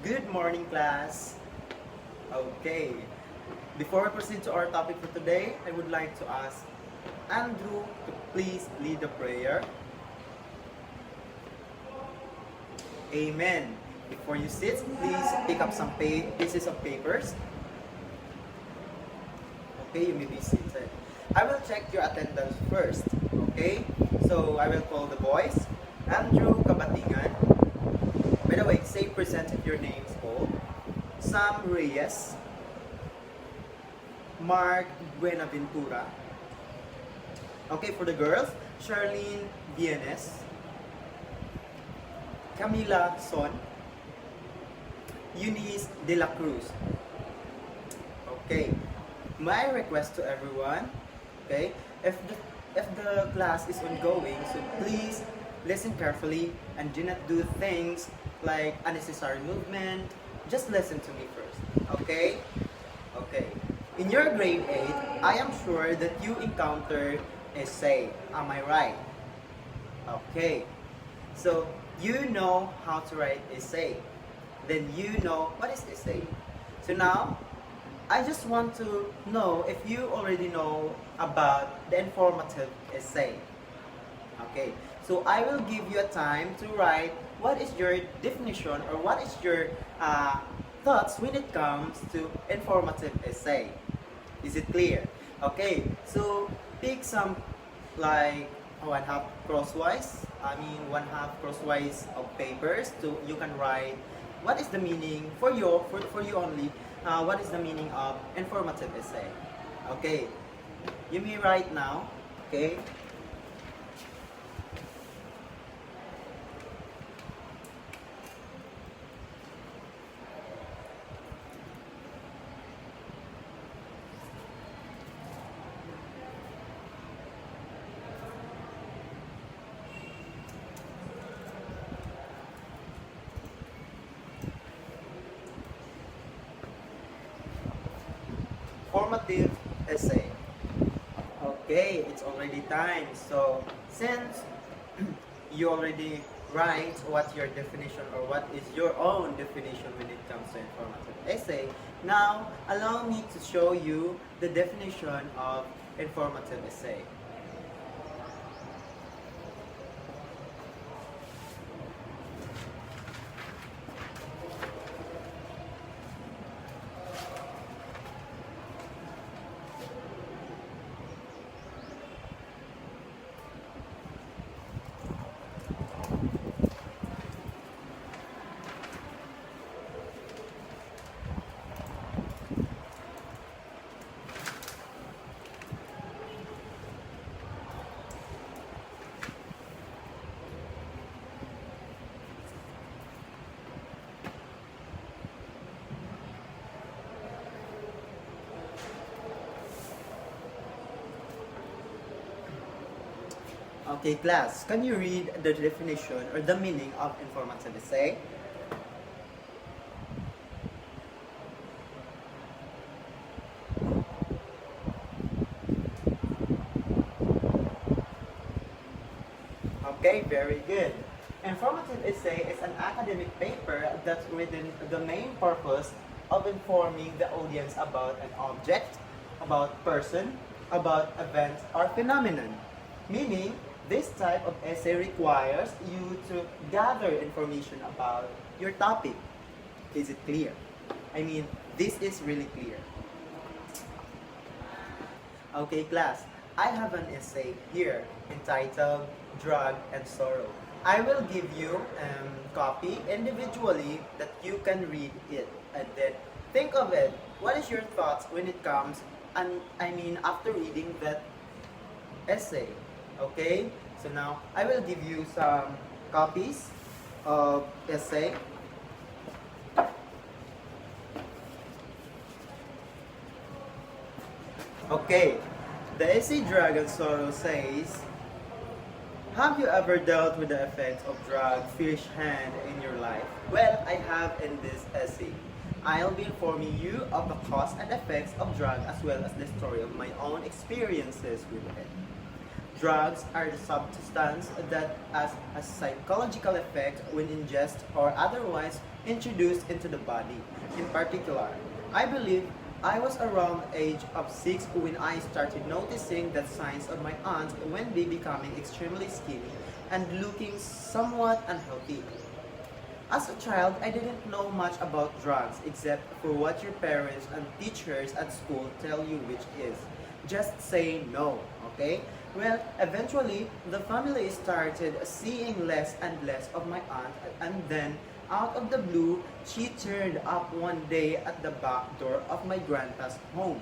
Good morning, class. Okay. Before we proceed to our topic for today, I would like to ask Andrew to please lead the prayer. Amen. Before you sit, please pick up some pieces of papers. Okay, you may be seated. I will check your attendance first. Okay? So I will call the boys. Andrew Kabatingan. By the way, say present if your name is called. Sam Reyes. Mark Buenaventura. Okay, for the girls, Charlene Vienes. Camila Son. Eunice De La Cruz. Okay. My request to everyone, okay, if the class is ongoing, so please listen carefully and do not do things like unnecessary movement. Just listen to me first, okay? Okay. In your grade 8, I am sure that you encountered essay. Am I right? Okay. So, you know how to write essay. Then you know what is essay. So now, I just want to know if you already know about the informative essay. Okay, so I will give you a time to write what is your definition or what is your thoughts when it comes to informative essay. Is it clear? Okay, so pick some like one half crosswise. One half crosswise of papers. So you can write what is the meaning for you only. What is the meaning of informative essay? Okay, you may write now. Okay. Formative essay. Okay, it's already time. So, since you already write what your definition or what is your own definition when it comes to informative essay, now allow me to show you the definition of informative essay. Okay, class, can you read the definition or the meaning of informative essay? Okay, very good. Informative essay is an academic paper that's written the main purpose of informing the audience about an object, about person, about event or phenomenon. Meaning, this type of essay requires you to gather information about your topic. Is it clear? This is really clear. Okay, class, I have an essay here entitled Drug and Sorrow. I will give you a copy individually that you can read it and then think of it. What is your thoughts when it comes after reading that essay? Okay, so now I will give you some copies of essay. Okay, the essay Drug and Sorrow says, have you ever dealt with the effects of drug firsthand in your life? Well, I have in this essay. I'll be informing you of the cause and effects of drug as well as the story of my own experiences with it. Drugs are the substance that has a psychological effect when ingested or otherwise introduced into the body. In particular, I believe I was around the age of 6 when I started noticing the signs of my aunt Wendy becoming extremely skinny and looking somewhat unhealthy. As a child, I didn't know much about drugs except for what your parents and teachers at school tell you which is. Just say no, okay? Well, eventually, the family started seeing less and less of my aunt, and then, out of the blue, she turned up one day at the back door of my grandpa's home.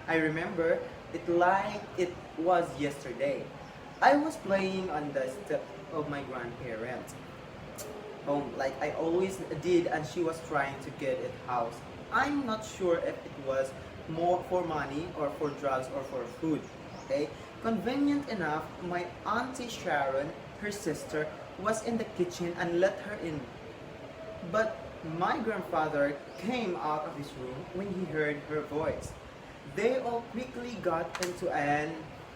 I remember it like it was yesterday. I was playing on the step of my grandparents' home like I always did, and she was trying to get it house. I'm not sure if it was more for money or for drugs or for food. Okay? Convenient enough, my auntie Sharon, her sister, was in the kitchen and let her in. But my grandfather came out of his room when he heard her voice. They all quickly got into an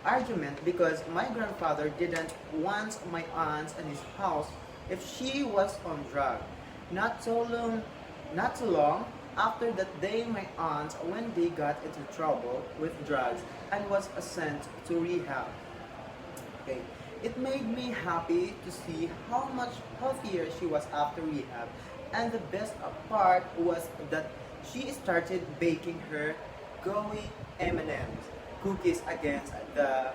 argument because my grandfather didn't want my aunt in his house if she was on drugs. Not so long, not too long after that day, my aunt Wendy got into trouble with drugs and was sent to rehab. Okay. It made me happy to see how much healthier she was after rehab, and the best part was that she started baking her gooey M&Ms cookies again the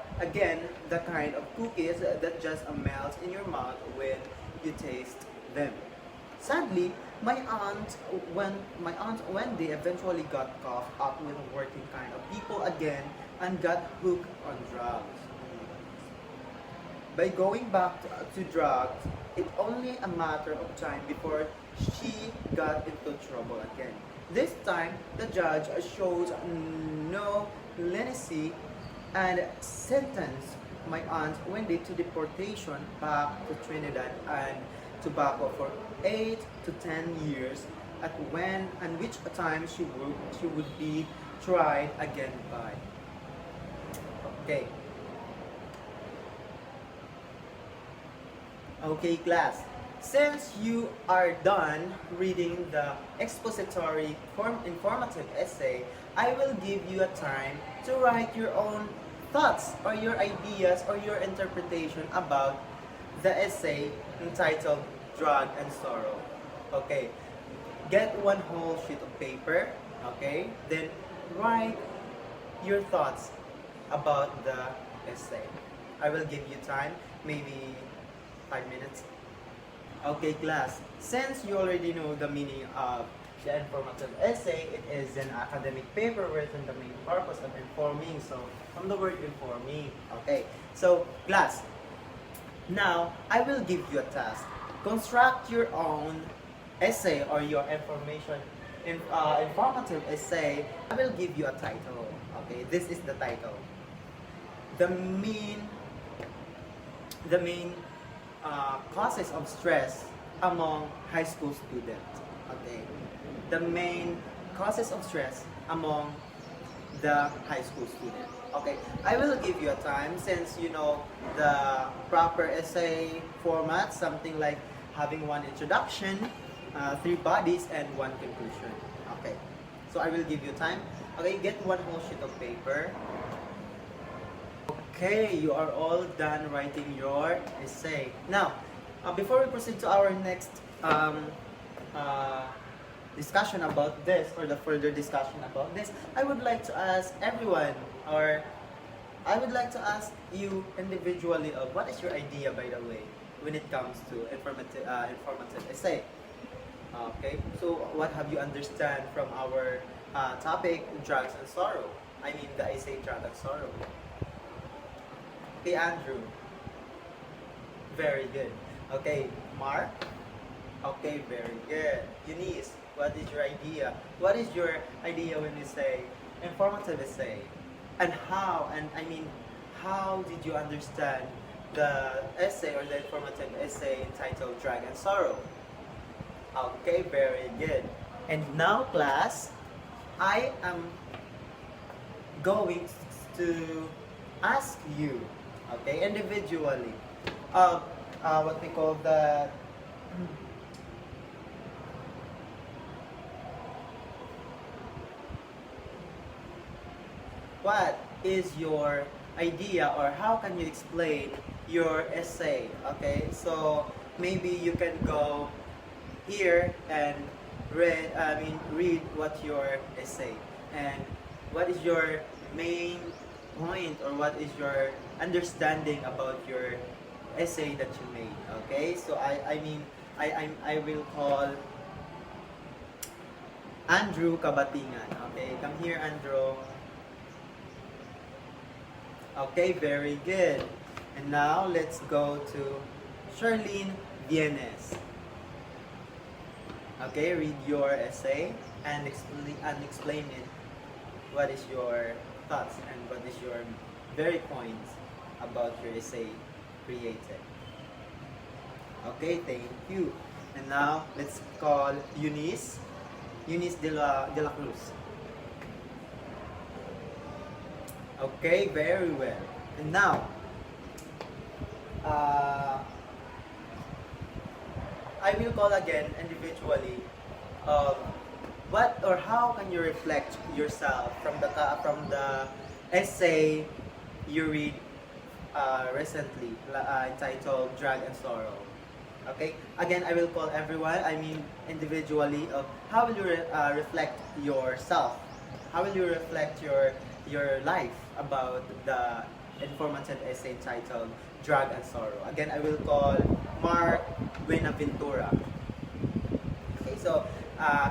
kind of cookies that just melts in your mouth when you taste them. Sadly, my aunt Wendy eventually got caught up with working kind of people again and got hooked on drugs. By going back to drugs, it's only a matter of time before she got into trouble again. This time, the judge shows no leniency and sentenced my aunt Wendy to deportation back to Trinidad and Tobago for 8 to 10 years, at when and which time she would be tried again by. Okay. Okay, class. Since you are done reading the expository informative essay, I will give you a time to write your own thoughts or your ideas or your interpretation about the essay entitled Drug and Sorrow. Okay, get one whole sheet of paper, okay, then write your thoughts about the essay. I will give you time, maybe 5 minutes. Okay, class, since you already know the meaning of the informative essay, it is an academic paper written the main purpose of informing. So, from the word informing, okay. So, class, now I will give you a task. Construct your own essay or your informative essay. I will give you a title. Okay, this is the title. The main causes of stress among high school students. Okay, the main causes of stress among the high school student. Okay, I will give you a time since you know the proper essay format, something like having one introduction, 3 bodies, and 1 conclusion. Okay, so I will give you time. Okay, get one whole sheet of paper. Okay, you are all done writing your essay. Now, before we proceed to our next discussion about this, or the further discussion about this, I would like to ask everyone, or I would like to ask you individually of what is your idea, by the way, when it comes to informative essay. Okay, so what have you understand from our topic, drugs and sorrow? I mean the essay, drug and sorrow. Okay, Andrew. Very good. Okay, Mark. Okay, very good. Eunice, what is your idea? What is your idea when you say informative essay? And how, how did you understand the essay or the informative essay entitled Drag and Sorrow? Okay, very good. And now, class, I am going to ask you, okay, individually, what we call the what is your idea or how can you explain your essay? Okay, so maybe you can go here and read what your essay and what is your main point or what is your understanding about your essay that you made. Okay, so I will call Andrew Kabatingan. Okay, come here, Andrew. Okay, very good. And now let's go to Charlene Vienes. Okay, read your essay and explain it. What is your thoughts and what is your very points about your essay created? Okay, thank you. And now let's call Eunice de la Cruz. Okay, very well. And now, I will call again individually. What or how can you reflect yourself from the essay you read recently entitled "Drag and Sorrow"? Okay. Again, I will call everyone. I mean individually. How will you reflect yourself? How will you reflect your life about the informative essay titled Drag and Sorrow? Again, I will call Mark Buenaventura. Okay, so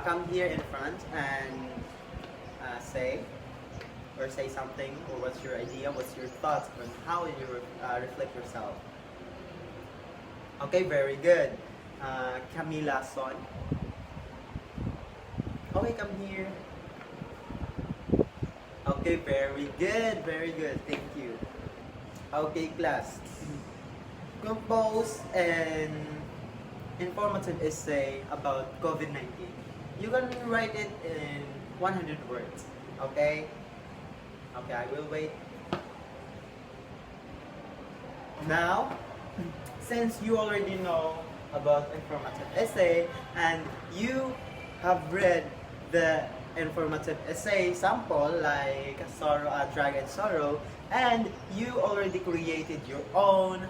come here in front and say something, or what's your idea, what's your thoughts on how you reflect yourself. Okay, very good. Camila Son. Okay, come here. Okay, very good, thank you. Okay, class. Compose an informative essay about COVID-19. You can write it in 100 words, okay? Okay, I will wait. Now, since you already know about informative essay and you have read the informative essay sample like Drag and Sorrow, and you already created your own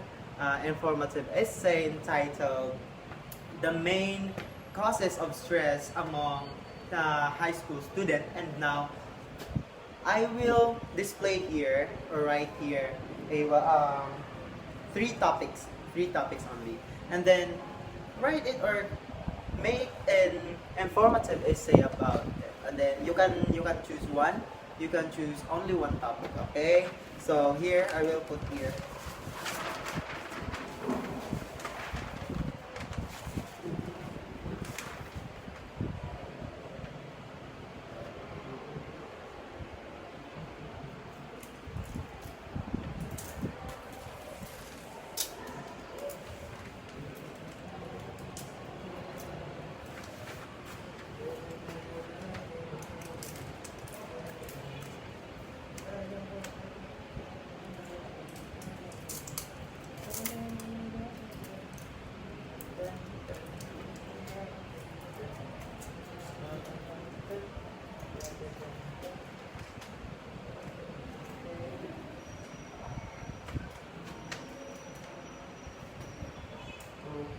informative essay entitled The Main Causes of Stress Among High School Students, and now I will display here or right here three topics only, and then write it or make an informative essay about it, and then you can choose one. You can choose only one topic. Okay, so here I will put here.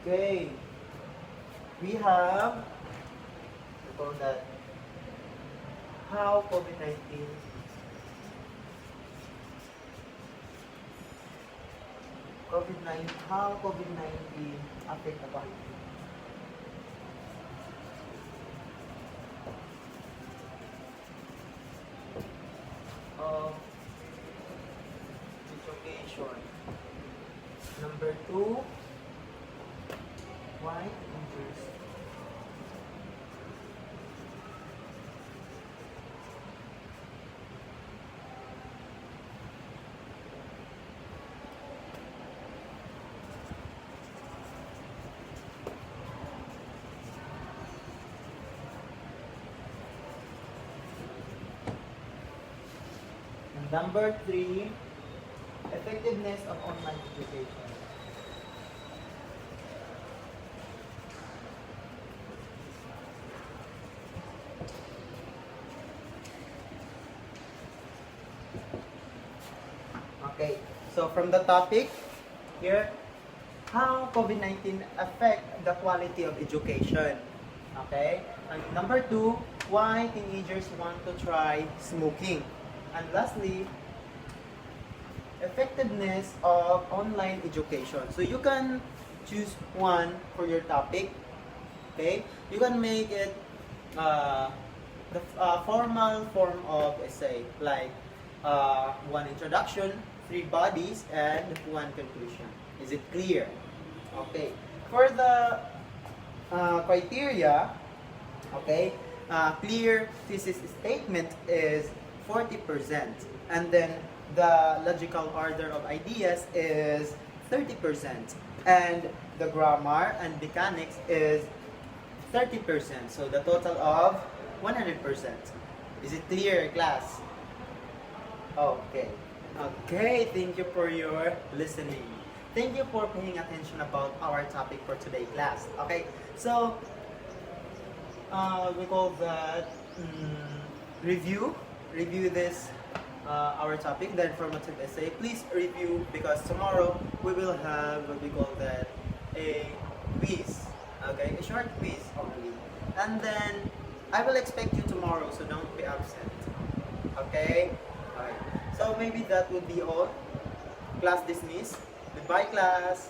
Okay, we have call that how COVID-19 affect the body. Of education. Number 2, why injuries? And number 3, effectiveness of online education. So from the topic here, how COVID-19 affect the quality of education. Okay? And number 2, why teenagers want to try smoking. And lastly, effectiveness of online education. So you can choose one for your topic. Okay? You can make it the formal form of essay, like one introduction, 3 bodies, and 1 conclusion. Is it clear? Okay. For the criteria, okay, clear thesis statement is 40%, and then the logical order of ideas is 30%, and the grammar and mechanics is 30%. So the total of 100%. Is it clear, class? Okay. Okay, thank you for your listening. Thank you for paying attention about our topic for today, class. Okay, so we call that review this our topic, the informative essay. Please review, because tomorrow we will have what we call that a quiz. Okay, a short quiz only, and then I will expect you tomorrow, so don't be absent. Okay. Alright. So maybe that would be all. Class dismissed. Goodbye, class.